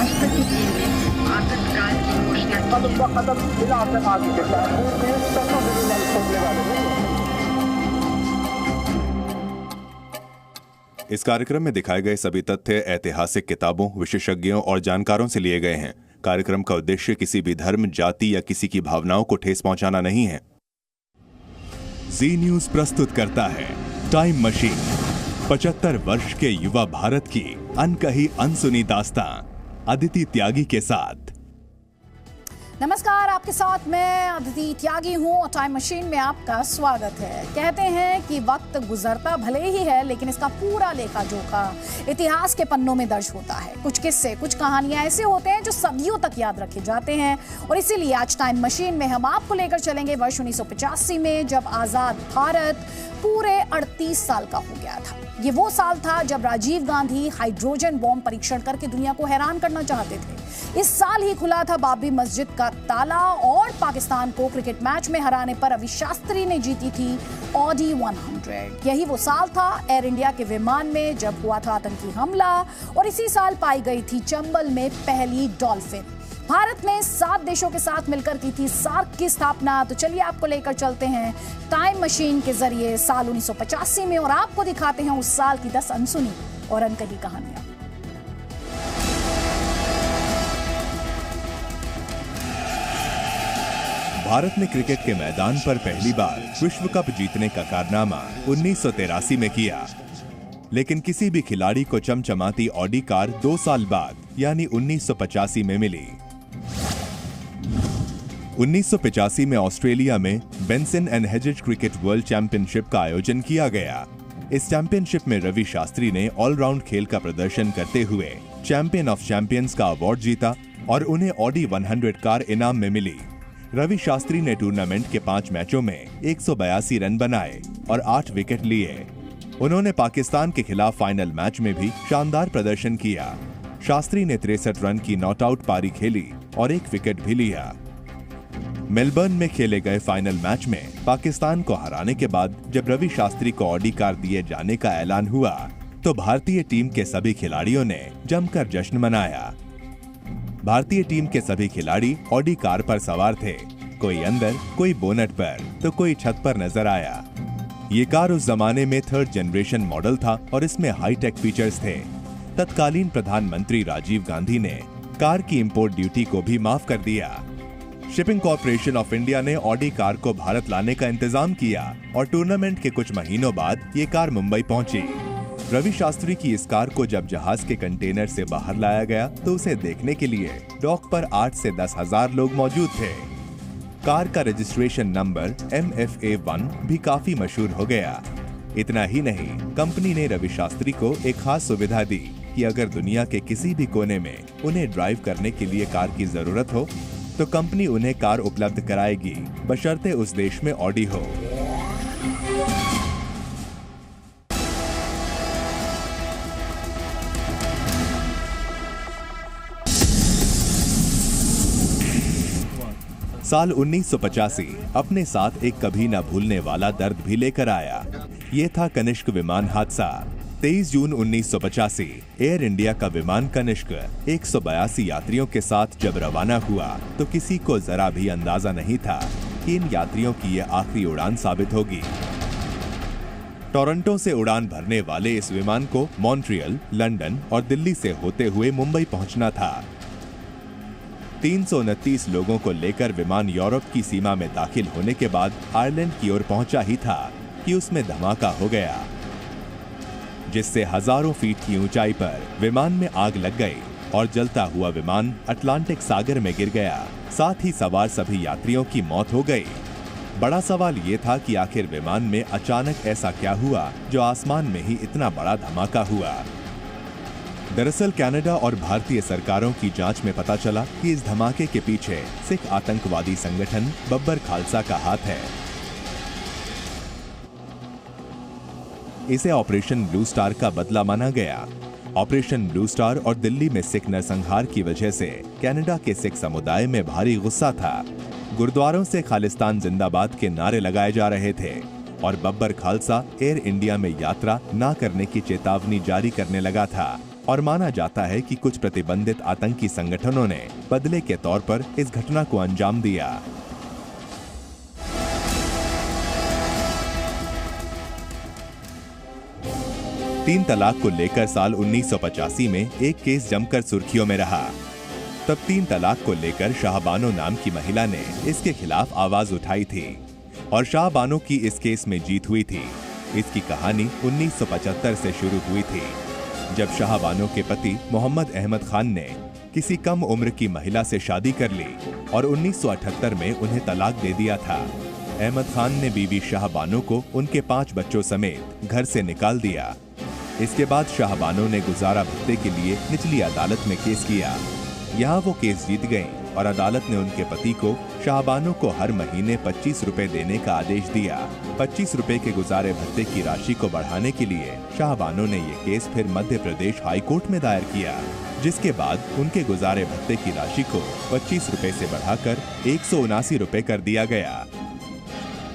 राष्ट्रपति जी ने आपातकाल की घोषणा की। इस कार्यक्रम में दिखाए गए सभी तथ्य ऐतिहासिक किताबों, विशेषज्ञों और जानकारों से लिए गए हैं। कार्यक्रम का उद्देश्य किसी भी धर्म, जाति या किसी की भावनाओं को ठेस पहुंचाना नहीं है। जी न्यूज प्रस्तुत करता है टाइम मशीन, 75 वर्ष के युवा भारत की अनकही अनसुनी दास्तां अदिति त्यागी के साथ। नमस्कार, आपके साथ मैं अदिति त्यागी हूँ और टाइम मशीन में आपका स्वागत है। कहते हैं कि वक्त गुजरता भले ही है, लेकिन इसका पूरा लेखा जोखा इतिहास के पन्नों में दर्ज होता है। कुछ किस्से, कुछ कहानियां ऐसे होते हैं जो सदियों तक याद रखे जाते हैं और इसीलिए आज टाइम मशीन में हम आपको लेकर चलेंगे वर्ष 1985 में, जब आजाद भारत पूरे 38 साल का हो गया था। ये वो साल था जब राजीव गांधी हाइड्रोजन बॉम्ब परीक्षण करके दुनिया को हैरान करना चाहते थे। इस साल ही खुला था बाबरी मस्जिद का ताला और पाकिस्तान को क्रिकेट मैच में हराने पर रवि शास्त्री ने जीती थी ऑडी 100। यही वो साल था एयर इंडिया के विमान में जब हुआ था आतंकी हमला और इसी साल पाई गई थी चंबल में पहली डॉल्फिन। भारत ने 7 देशों के साथ मिलकर की थी सार्क की स्थापना। तो चलिए आपको लेकर चलते हैं टाइम मशीन के जरिए साल 1985 में और आपको दिखाते हैं उस साल की 10 अनसुनी और अनकही कहानियां। भारत ने क्रिकेट के मैदान पर पहली बार विश्व कप जीतने का कारनामा 1983 में किया, लेकिन किसी भी खिलाड़ी को चमचमाती ऑडी कार 2 साल बाद यानी 1985 में मिली। 1985 में ऑस्ट्रेलिया में Benson and hedges cricket world championship का आयोजन किया गया। इस चैंपियनशिप में रवि शास्त्री ने ऑलराउंड खेल का प्रदर्शन करते हुए चैंपियन ऑफ चैंपियंस का अवार्ड जीता और उन्हें ऑडी 100 कार इनाम में मिली। रवि शास्त्री ने टूर्नामेंट के 5 मैचों में 182 रन बनाए और 8 विकेट लिए। उन्होंने पाकिस्तान के खिलाफ फाइनल मैच में भी शानदार प्रदर्शन किया। शास्त्री ने 63 रन की नॉट आउट पारी खेली और 1 विकेट भी लिया। मेलबर्न में खेले गए फाइनल मैच में पाकिस्तान को हराने के बाद जब रवि शास्त्री को ऑडी कार दिए जाने का ऐलान हुआ तो भारतीय टीम के सभी खिलाड़ियों ने जमकर जश्न मनाया। भारतीय टीम के सभी खिलाड़ी ऑडी कार पर सवार थे, कोई अंदर, कोई बोनट पर तो कोई छत पर नजर आया। ये कार उस जमाने में 3rd जनरेशन मॉडल था और इसमें हाईटेक फीचर्स थे। तत्कालीन प्रधानमंत्री राजीव गांधी ने कार की इंपोर्ट ड्यूटी को भी माफ कर दिया। शिपिंग कॉर्पोरेशन ऑफ इंडिया ने ऑडी कार को भारत लाने का इंतजाम किया और टूर्नामेंट के कुछ महीनों बाद ये कार मुंबई पहुंची। रवि शास्त्री की इस कार को जब जहाज के कंटेनर से बाहर लाया गया तो उसे देखने के लिए डॉक पर 8 से 10 हजार लोग मौजूद थे। कार का रजिस्ट्रेशन नंबर MFA1 भी काफी मशहूर हो गया। इतना ही नहीं, कंपनी ने रवि शास्त्री को एक खास सुविधा दी कि अगर दुनिया के किसी भी कोने में उन्हें ड्राइव करने के लिए कार की जरूरत हो तो कंपनी उन्हें कार उपलब्ध कराएगी, बशर्ते उस देश में ऑडी हो। साल 1985 अपने साथ एक कभी न भूलने वाला दर्द भी लेकर आया। ये था कनिष्क विमान हादसा। 23 जून 1985 एयर इंडिया का विमान कनिष्क 182 यात्रियों के साथ जब रवाना हुआ तो किसी को जरा भी अंदाजा नहीं था कि इन यात्रियों की ये आखिरी उड़ान साबित होगी। टोरंटो से उड़ान भरने वाले इस विमान को मॉन्ट्रियल, लंदन और दिल्ली से होते हुए मुंबई पहुंचना था। 329 लोगों को लेकर विमान यूरोप की सीमा में दाखिल होने के बाद आयरलैंड की ओर पहुंचा ही था कि उसमें धमाका हो गया, जिससे हजारों फीट की ऊंचाई पर विमान में आग लग गई और जलता हुआ विमान अटलांटिक सागर में गिर गया। साथ ही सवार सभी यात्रियों की मौत हो गई। बड़ा सवाल ये था कि आखिर विमान में अचानक ऐसा क्या हुआ जो आसमान में ही इतना बड़ा धमाका हुआ। दरअसल कनाडा और भारतीय सरकारों की जांच में पता चला कि इस धमाके के पीछे सिख आतंकवादी संगठन बब्बर खालसा का हाथ है। इसे ऑपरेशन ब्लू स्टार का बदला माना गया। ऑपरेशन ब्लू स्टार और दिल्ली में सिख नरसंहार की वजह से कनाडा के सिख समुदाय में भारी गुस्सा था। गुरुद्वारों से खालिस्तान जिंदाबाद के नारे लगाए जा रहे थे और बब्बर खालसा एयर इंडिया में यात्रा न करने की चेतावनी जारी करने लगा था और माना जाता है कि कुछ प्रतिबंधित आतंकी संगठनों ने बदले के तौर पर इस घटना को अंजाम दिया। तीन तलाक को लेकर साल 1985 में एक केस जमकर सुर्खियों में रहा। तब तीन तलाक को लेकर शाहबानो नाम की महिला ने इसके खिलाफ आवाज उठाई थी और शाहबानो की इस केस में जीत हुई थी। इसकी कहानी 1975 से शुरू हुई थी, जब शाहबानो के पति मोहम्मद अहमद खान ने किसी कम उम्र की महिला से शादी कर ली और 1978 में उन्हें तलाक दे दिया था। अहमद खान ने बीवी शाहबानो को उनके 5 बच्चों समेत घर से निकाल दिया। इसके बाद शाहबानो ने गुजारा भत्ते के लिए निचली अदालत में केस किया। यहाँ वो केस जीत गईं और अदालत ने उनके पति को शाहबानो को हर महीने 25 रुपए देने का आदेश दिया। 25 रुपए के गुजारे भत्ते की राशि को बढ़ाने के लिए शाहबानो ने ये केस फिर मध्य प्रदेश हाई कोर्ट में दायर किया, जिसके बाद उनके गुजारे भत्ते की राशि को 25 रुपए से बढ़ाकर 179 रुपए कर दिया गया।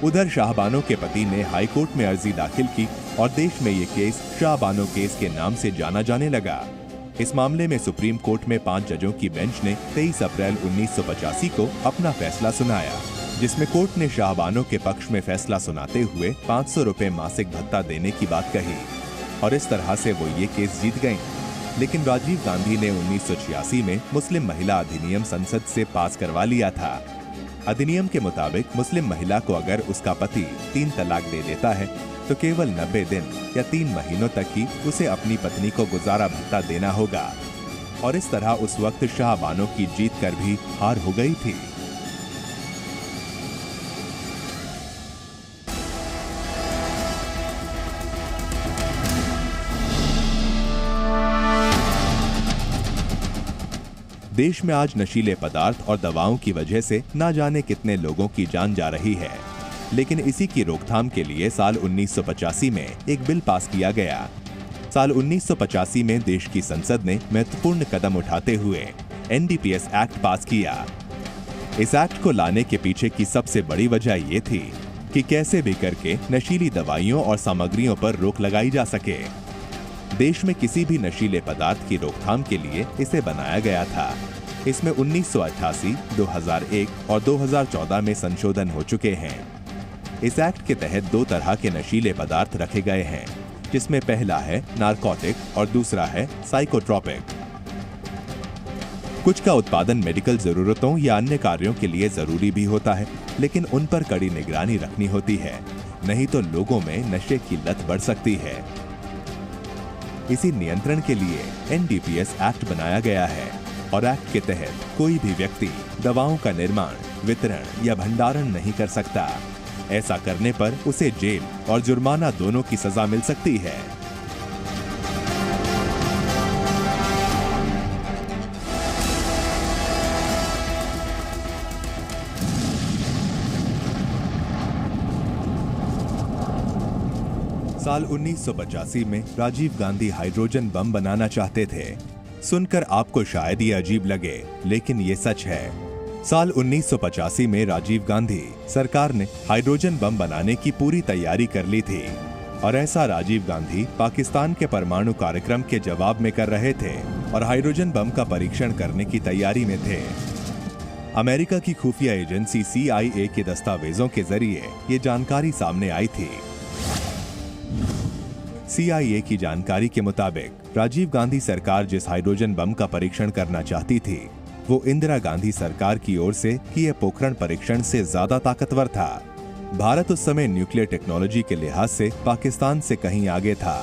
उधर शाहबानो के पति ने हाई कोर्ट में अर्जी दाखिल की और देश में ये केस शाहबानो केस के नाम से जाना जाने लगा। इस मामले में सुप्रीम कोर्ट में 5 जजों की बेंच ने 23 अप्रैल 1985 को अपना फैसला सुनाया, जिसमें कोर्ट ने शाहबानो के पक्ष में फैसला सुनाते हुए 500 रुपए मासिक भत्ता देने की बात कही और इस तरह से वो ये केस जीत गईं। लेकिन राजीव गांधी ने 1986 में मुस्लिम महिला अधिनियम संसद से पास करवा लिया था। अधिनियम के मुताबिक मुस्लिम महिला को अगर उसका पति 3 तलाक दे देता है तो केवल 90 दिन या 3 महीनों तक ही उसे अपनी पत्नी को गुजारा भत्ता देना होगा और इस तरह उस वक्त शाहबानो की जीत कर भी हार हो गई थी। देश में आज नशीले पदार्थ और दवाओं की वजह से ना जाने कितने लोगों की जान जा रही है, लेकिन इसी की रोकथाम के लिए साल 1985 में एक बिल पास किया गया। साल 1985 में देश की संसद ने महत्वपूर्ण कदम उठाते हुए NDPS एक्ट पास किया। इस एक्ट को लाने के पीछे की सबसे बड़ी वजह ये थी कि कैसे भी करके नशीली दवाइयों और सामग्रियों पर रोक लगाई जा सके। देश में किसी भी नशीले पदार्थ की रोकथाम के लिए इसे बनाया गया था। इसमें 1988, 2001 और 2014 में संशोधन हो चुके हैं। इस एक्ट के तहत 2 तरह के नशीले पदार्थ रखे गए हैं, जिसमें पहला है नारकोटिक और दूसरा है साइकोट्रोपिक। कुछ का उत्पादन मेडिकल जरूरतों या अन्य कार्यों के लिए जरूरी भी होता है, लेकिन उन पर कड़ी निगरानी रखनी होती है, नहीं तो लोगों में नशे की लत बढ़ सकती है। इसी नियंत्रण के लिए NDPS एक्ट बनाया गया है और एक्ट के तहत कोई भी व्यक्ति दवाओं का निर्माण, वितरण या भंडारण नहीं कर सकता। ऐसा करने पर उसे जेल और जुर्माना दोनों की सजा मिल सकती है। साल 1985 में राजीव गांधी हाइड्रोजन बम बनाना चाहते थे। सुनकर आपको शायद ये अजीब लगे, लेकिन ये सच है। साल 1985 में राजीव गांधी सरकार ने हाइड्रोजन बम बनाने की पूरी तैयारी कर ली थी और ऐसा राजीव गांधी पाकिस्तान के परमाणु कार्यक्रम के जवाब में कर रहे थे और हाइड्रोजन बम का परीक्षण करने की तैयारी में थे। अमेरिका की खुफिया एजेंसी CIA के दस्तावेजों के जरिए ये जानकारी सामने आई थी। CIA की जानकारी के मुताबिक राजीव गांधी सरकार जिस हाइड्रोजन बम का परीक्षण करना चाहती थी, वो इंदिरा गांधी सरकार की ओर से किए पोखरण परीक्षण से ज्यादा ताकतवर था। भारत उस समय न्यूक्लियर टेक्नोलॉजी के लिहाज से पाकिस्तान से कहीं आगे था।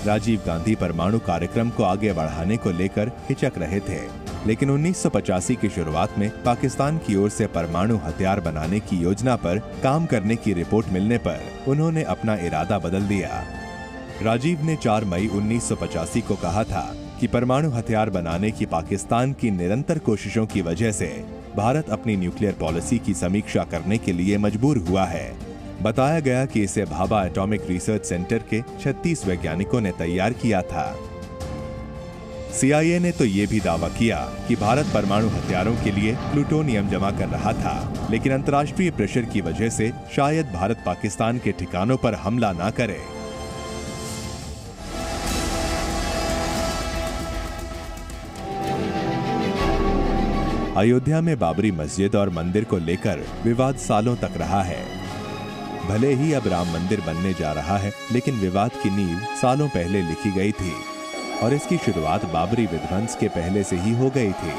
राजीव गांधी परमाणु कार्यक्रम को आगे बढ़ाने को लेकर हिचक रहे थे, लेकिन 1985 की शुरुआत में पाकिस्तान की ओर से परमाणु हथियार बनाने की योजना पर काम करने की रिपोर्ट मिलने पर उन्होंने अपना इरादा बदल दिया। राजीव ने 4 मई 1985 को कहा था कि परमाणु हथियार बनाने की पाकिस्तान की निरंतर कोशिशों की वजह से भारत अपनी न्यूक्लियर पॉलिसी की समीक्षा करने के लिए मजबूर हुआ है। बताया गया कि इसे भाभा एटॉमिक रिसर्च सेंटर के 36 वैज्ञानिकों ने तैयार किया था। CIA ने तो ये भी दावा किया कि भारत परमाणु हथियारों के लिए प्लूटोनियम जमा कर रहा था, लेकिन अंतर्राष्ट्रीय प्रेशर की वजह से शायद भारत पाकिस्तान के ठिकानों पर हमला ना करे। अयोध्या में बाबरी मस्जिद और मंदिर को लेकर विवाद सालों तक रहा है। भले ही अब राम मंदिर बनने जा रहा है, लेकिन विवाद की नींव सालों पहले लिखी गई थी और इसकी शुरुआत बाबरी विध्वंस के पहले से ही हो गई थी।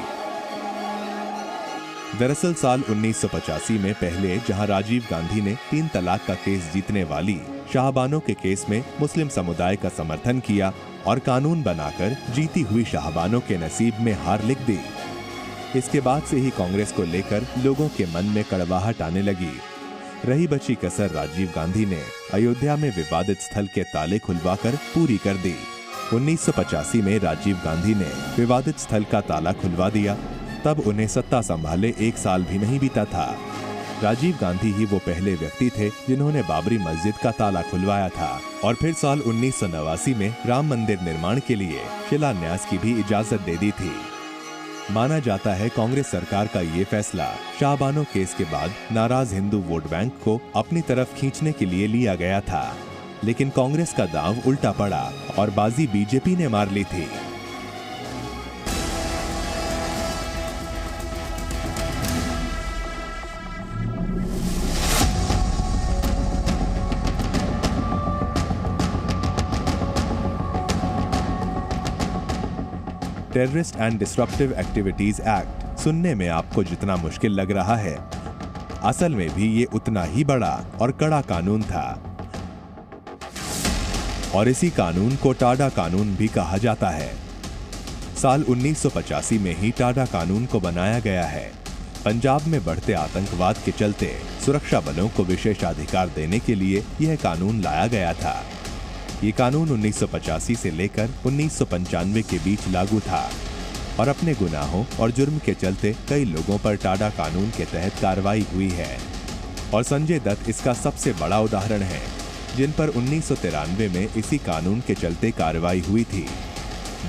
दरअसल साल 1985 में पहले जहां राजीव गांधी ने 3 तलाक का केस जीतने वाली शाहबानों के केस में मुस्लिम समुदाय का समर्थन किया और कानून बनाकर जीती हुई शाहबानों के नसीब में हार लिख दी, इसके बाद से ही कांग्रेस को लेकर लोगों के मन में कड़वाहट आने लगी। रही बची कसर राजीव गांधी ने अयोध्या में विवादित स्थल के ताले खुलवाकर पूरी कर दी। 1985 में राजीव गांधी ने विवादित स्थल का ताला खुलवा दिया, तब उन्हें सत्ता संभाले 1 साल भी नहीं बीता था। राजीव गांधी ही वो पहले व्यक्ति थे जिन्होंने बाबरी मस्जिद का ताला खुलवाया था और फिर साल 1989 में राम मंदिर निर्माण के लिए शिलान्यास की भी इजाजत दे दी थी। माना जाता है कांग्रेस सरकार का ये फैसला शाहबानो केस के बाद नाराज हिंदू वोट बैंक को अपनी तरफ खींचने के लिए लिया गया था, लेकिन कांग्रेस का दांव उल्टा पड़ा और बाजी बीजेपी ने मार ली थी। Terrorist and disruptive activities act सुनने में आपको जितना मुश्किल लग रहा है, असल में भी ये उतना ही बड़ा और कड़ा कानून था और इसी कानून को टाडा कानून भी कहा जाता है। साल 1985 में ही टाडा कानून को बनाया गया है। पंजाब में बढ़ते आतंकवाद के चलते सुरक्षा बलों को विशेषाधिकार देने के लिए यह कानून लाया गया था। ये कानून 1985 से लेकर 1995 के बीच लागू था और अपने गुनाहों और जुर्म के चलते कई लोगों पर टाडा कानून के तहत कार्रवाई हुई है और संजय दत्त इसका सबसे बड़ा उदाहरण है, जिन पर 1993 में इसी कानून के चलते कार्रवाई हुई थी।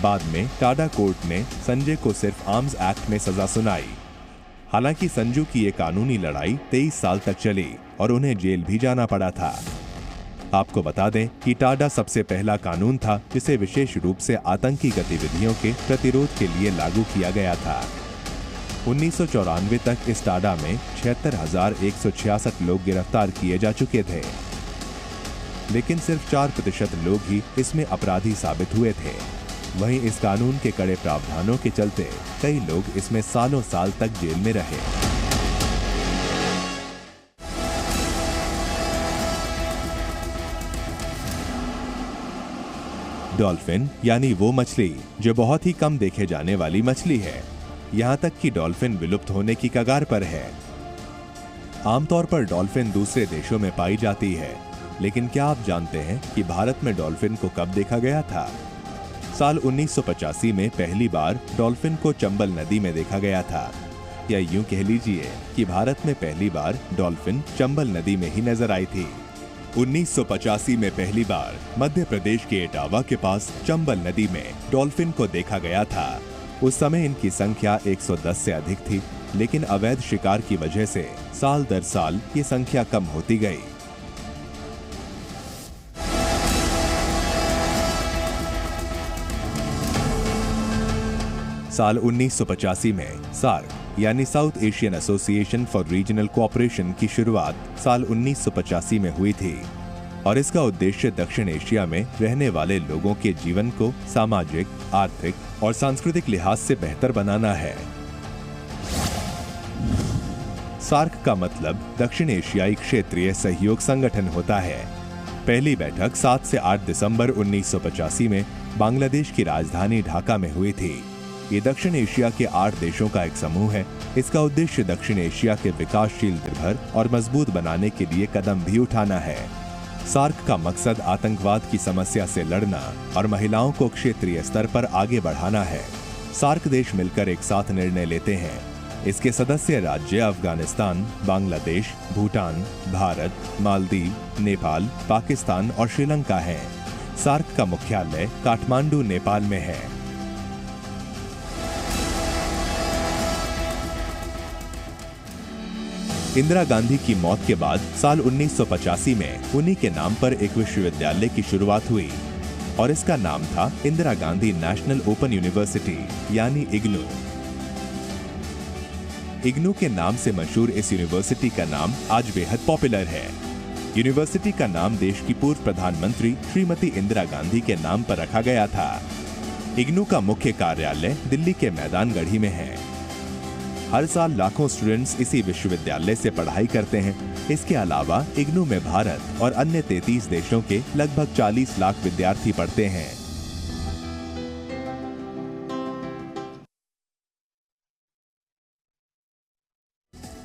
बाद में टाडा कोर्ट ने संजय को सिर्फ आर्म्स एक्ट में सजा सुनाई। हालांकि संजू की ये कानूनी लड़ाई 23 साल तक चली और उन्हें जेल भी जाना पड़ा था। आपको बता दें कि टाडा सबसे पहला कानून था जिसे विशेष रूप से आतंकी गतिविधियों के प्रतिरोध के लिए लागू किया गया था। 1994 तक इस टाडा में 76,166 लोग गिरफ्तार किए जा चुके थे, लेकिन सिर्फ 4% लोग ही इसमें अपराधी साबित हुए थे। वहीं इस कानून के कड़े प्रावधानों के चलते कई लोग इसमें सालों साल तक जेल में रहे। डॉल्फिन यानी वो मछली जो बहुत ही कम देखे जाने वाली मछली है। यहाँ तक कि डॉल्फिन विलुप्त होने की कगार पर है। आमतौर पर डॉल्फिन दूसरे देशों में पाई जाती है, लेकिन क्या आप जानते हैं कि भारत में डॉल्फिन को कब देखा गया था? साल 1985 में पहली बार डॉल्फिन को चंबल नदी में देखा गया था, या यूं कह लीजिए कि भारत में पहली बार डॉल्फिन चंबल नदी में ही नजर आई थी। 1985 में पहली बार मध्य प्रदेश के इटावा के पास चंबल नदी में डॉल्फिन को देखा गया था। उस समय इनकी संख्या 110 से अधिक थी, लेकिन अवैध शिकार की वजह से साल दर साल ये संख्या कम होती गई। साल 1985 में सार्क यानी south Asian association for regional cooperation की शुरुआत साल 1985 में हुई थी और इसका उद्देश्य दक्षिण एशिया में रहने वाले लोगों के जीवन को सामाजिक, आर्थिक और सांस्कृतिक लिहाज से बेहतर बनाना है। सार्क का मतलब दक्षिण एशियाई क्षेत्रीय सहयोग संगठन होता है। पहली बैठक 7 से 8 दिसंबर 1985 में बांग्लादेश की राजधानी ढाका में हुई थी। ये दक्षिण एशिया के 8 देशों का एक समूह है। इसका उद्देश्य दक्षिण एशिया के विकासशील, निर्भर और मजबूत बनाने के लिए कदम भी उठाना है। सार्क का मकसद आतंकवाद की समस्या से लड़ना और महिलाओं को क्षेत्रीय स्तर पर आगे बढ़ाना है। सार्क देश मिलकर एक साथ निर्णय लेते हैं। इसके सदस्य राज्य अफगानिस्तान, बांग्लादेश, भूटान, भारत, मालदीव, नेपाल, पाकिस्तान और श्रीलंका हैं। सार्क का मुख्यालय काठमांडू, नेपाल में है। इंदिरा गांधी की मौत के बाद साल 1985 में उन्हीं के नाम पर एक विश्वविद्यालय की शुरुआत हुई और इसका नाम था Indira Gandhi national open university यानी इग्नू। इग्नू के नाम से मशहूर इस यूनिवर्सिटी का नाम आज बेहद पॉपुलर है। यूनिवर्सिटी का नाम देश की पूर्व प्रधानमंत्री श्रीमती इंदिरा गांधी के नाम पर रखा गया था। इग्नू का मुख्य कार्यालय दिल्ली के मैदानगढ़ी में है। हर साल लाखों स्टूडेंट्स इसी विश्वविद्यालय से पढ़ाई करते हैं। इसके अलावा इग्नू में भारत और अन्य 33 देशों के लगभग 40 लाख विद्यार्थी पढ़ते हैं।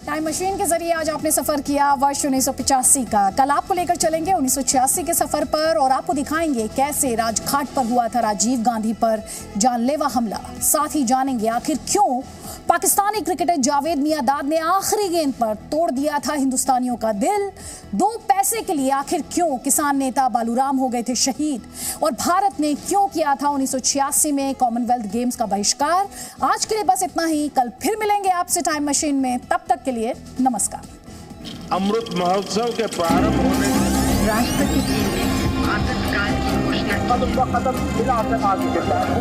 टाइम मशीन के जरिए आज आपने सफर किया वर्ष 1985 का। कल आपको लेकर चलेंगे 1986 के सफर पर और आपको दिखाएंगे कैसे राजघाट पर हुआ था राजीव गांधी पर जानलेवा हमला। साथ ही जानेंगे आखिर क्यों पाकिस्तानी क्रिकेटर जावेद मियांदाद ने आखिरी गेंद पर तोड़ दिया था हिंदुस्तानियों का दिल। 2 पैसे के लिए आखिर क्यों किसान नेता बालूराम हो गए थे शहीद, और भारत ने क्यों किया था 1986 में कॉमनवेल्थ गेम्स का बहिष्कार। आज के लिए बस इतना ही। कल फिर मिलेंगे आपसे टाइम मशीन में। तब तक के लिए नमस्कार। अमृत महोत्सव के प्रारंभ होने राष्ट्रपति जी ने आतंककाल की घोषणा की। कदम ब कदम मिलाकर आगे बढ़ा है।